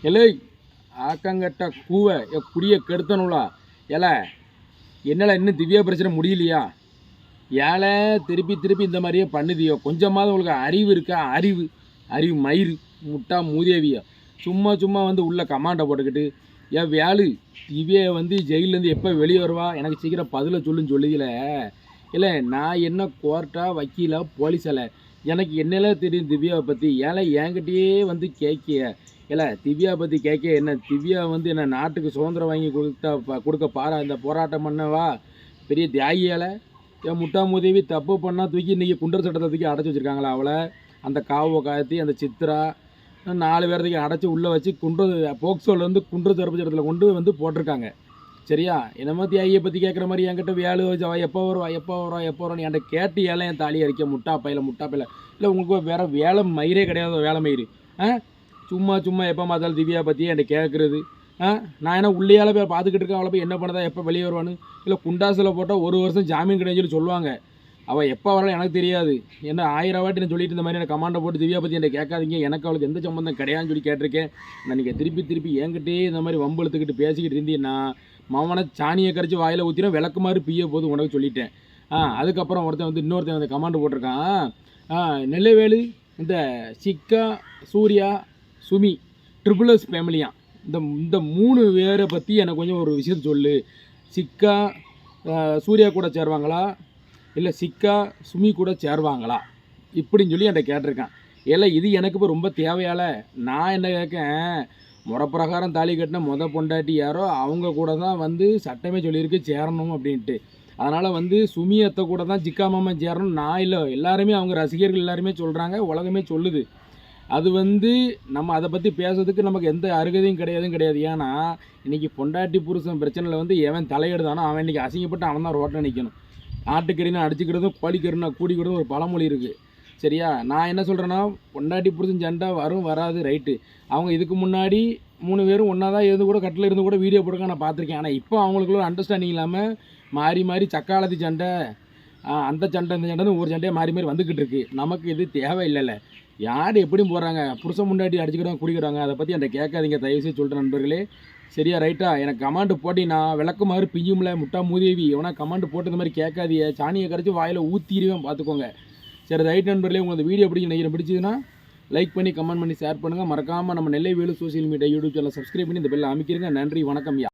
எலை ஆக்கங்கட்ட கூவை குடியை கெடுத்தனுங்களா ஏல என்னல இன்னும் திவ்யா பிரச்சனை முடியலையா? ஏழை திருப்பி திருப்பி இந்த மாதிரியே பண்ணுதியோ? கொஞ்சமாவது உங்களுக்கு அறிவு இருக்கா? அறிவு மயிறு முட்டா மூதேவியா சும்மா சும்மா வந்து உள்ள கமாண்டை போட்டுக்கிட்டு ஏன் வேலு திவ்யா வந்து ஜெயிலேருந்து எப்போ வெளியே வருவா எனக்கு சீக்கிரம் பதிலை சொல்லுதில்ல. இல்லை நான் என்ன கோர்ட்டா வக்கீலா போலீஸால எனக்கு என்னெல்லாம் தெரியும் திவ்யாவை பற்றி? ஏழை என்கிட்டயே வந்து கேட்கிய இல்லை திவ்யா பற்றி கேட்க என்ன திவ்யா வந்து என்ன நாட்டுக்கு சுதந்திரம் வாங்கி கொடுக்க இந்த போராட்டம் பண்ணவா பெரிய தியாகியால்? என் முட்டாமுதவி தப்பு பண்ணால் தூக்கி இன்றைக்கி குண்டர் சட்டத்தை தூக்கி அடைச்சி வச்சுருக்காங்களா அவளை? அந்த காவோ காயத்தி அந்த சித்ரா 4 பேர்த்துக்கு அடைச்சி உள்ளே வச்சு போக்சோலேருந்து குண்டர் தரப்பு சட்டத்தில் கொண்டு வந்து போட்டிருக்காங்க. சரியா? என்னமோ தியாகியை பற்றி கேட்குற மாதிரி என்கிட்ட வேலை வச்சு எப்போ வருவான்னு என்கிட்ட கேட்டு ஏழை என் தாலியை அடிக்க முட்டாப்பையில் இல்லை உங்களுக்கு வேறு வேலை மயிரே கிடையாது. வேலை மயிறு சும்மா எப்போ பார்த்தாலும் திவ்யா பற்றி என்கிட்ட கேட்குறது. நான் என்ன உள்ளேயால போய் பார்த்துக்கிட்டு இருக்கேன். அவளை போய் என்ன பண்ணதா எப்போ வெளியே வருவான்னு? இல்லை குண்டாசில் போட்டால் 1 வருஷம் ஜாமீன் கிடையாது சொல்லுவாங்க. அவள் எப்போ வரலாம் எனக்கு தெரியாது. என்ன 1000 வாட்டி நான் சொல்லிட்டு இந்த மாதிரி எனக்கு கமாண்டை போட்டு திவ்யா பற்றி என்கிட்ட கேட்காதீங்க, எனக்கு அவளுக்கு எந்த சம்பந்தம் கிடையாதுன்னு சொல்லி கேட்டிருக்கேன். நான் நீங்கள் திருப்பி என்கிட்டே இந்த மாதிரி வம்பு எடுத்துக்கிட்டு பேசிக்கிட்டு இருந்தீங்கன்னா மாமனை சாணியை கரைச்சி வாயில் ஊற்றினா விளக்கு மாதிரி பிய்ய போது உனக்கு சொல்லிட்டேன். அதுக்கப்புறம் ஒருத்தன் வந்து இன்னொருத்தன் வந்து கமாண்டு போட்டிருக்கான். நெல்லைவேலு இந்த சிக்கா சூர்யா சுமி ட்ரிபிள்எஸ் ஃபேமிலியா இந்த 3 பேரை பற்றி எனக்கு கொஞ்சம் ஒரு விஷயத்த சொல்லு. சிக்கா சூர்யா கூட சேருவாங்களா இல்லை சிக்கா சுமி கூட சேருவாங்களா இப்படின்னு சொல்லி என்கிட்ட கேட்டிருக்கான். இல்லை இது எனக்கு இப்போ ரொம்ப தேவையால நான் என்ன கேட்கேன், முறைப்பிரகாரம் தாலி கட்டின பொண்டாட்டி யாரோ அவங்க கூட தான் வந்து சட்டமே சொல்லியிருக்கு சேரணும் அப்படின்ட்டு. அதனால் வந்து சுமியத்தை கூட தான் சிக்கா மாமா சேரணும். நான் இல்லை, எல்லாருமே அவங்க ரசிகர்கள் எல்லாருமே சொல்கிறாங்க, உலகமே சொல்லுது. அது வந்து நம்ம அதை பற்றி பேசுறதுக்கு நமக்கு எந்த அருகதையும் கிடையாது. ஏன்னா இன்றைக்கி பொண்டாட்டி புருஷன் பிரச்சனையில் வந்து எவன் தலையிடுதானோ அவன் இன்றைக்கி அசிங்கப்பட்டு அவன் தான் ரோட்டில் நிற்கணும். ஆட்டுக்கறினா அடிச்சுக்கிறதும் கோழிக்கறினா கூடிக்கிறதும் ஒரு பழமொழி இருக்குது. சரியா? நான் என்ன சொல்கிறேன்னா, பொண்டாட்டி புருஷன் சண்டை வராது ரைட்டு. அவங்க இதுக்கு முன்னாடி 3 பேரும் ஒன்றா தான் இருந்து கூட கட்டில் இருந்து கூட வீடியோ போட்டுக்க நான் பார்த்துருக்கேன். ஆனால் இப்போ அவங்களுக்குள்ள ஒரு அண்டர்ஸ்டாண்டிங் இல்லாமல் மாறி சக்காலத்தி சண்டை அந்த சண்டை இந்த சண்டைன்னு ஒரு சண்டையாக மாறி வந்துக்கிட்டு இருக்குது. நமக்கு இது தேவையில்லைல்ல. யார் எப்படியும் போகிறாங்க, புருஷன் முன்னாடி அடிச்சுக்கிறாங்க குடிக்கிறாங்க. அதை பற்றி என்கிட்ட கேட்காதீங்க தயவுசெய்து சொல்கிறேன் நண்பர்களே. சரியா? ரைட்டா? எனக்கு கமாண்டு போட்டினா விளக்கு மாதிரி பிய்யும்ல முட்டா மூதேவி எவனா கமாண்டு போட்டு இந்த மாதிரி கேட்காதீங்க. சாணியை கரைச்சி வாயில் ஊற்றிடுவேன் பார்த்துக்கோங்க. சரி ரைட் நண்பர்களே, உங்களுக்கு வீடியோ பிடிக்குதுன்னா லைக் பண்ணி கமெண்ட் பண்ணி ஷேர் பண்ணுங்கள். மறக்காமல் நம்ம Nellaivelu social media YouTube channel subscribe பண்ணி இந்த பெல்லை அமைக்கிறீங்க. நன்றி, வணக்கம்.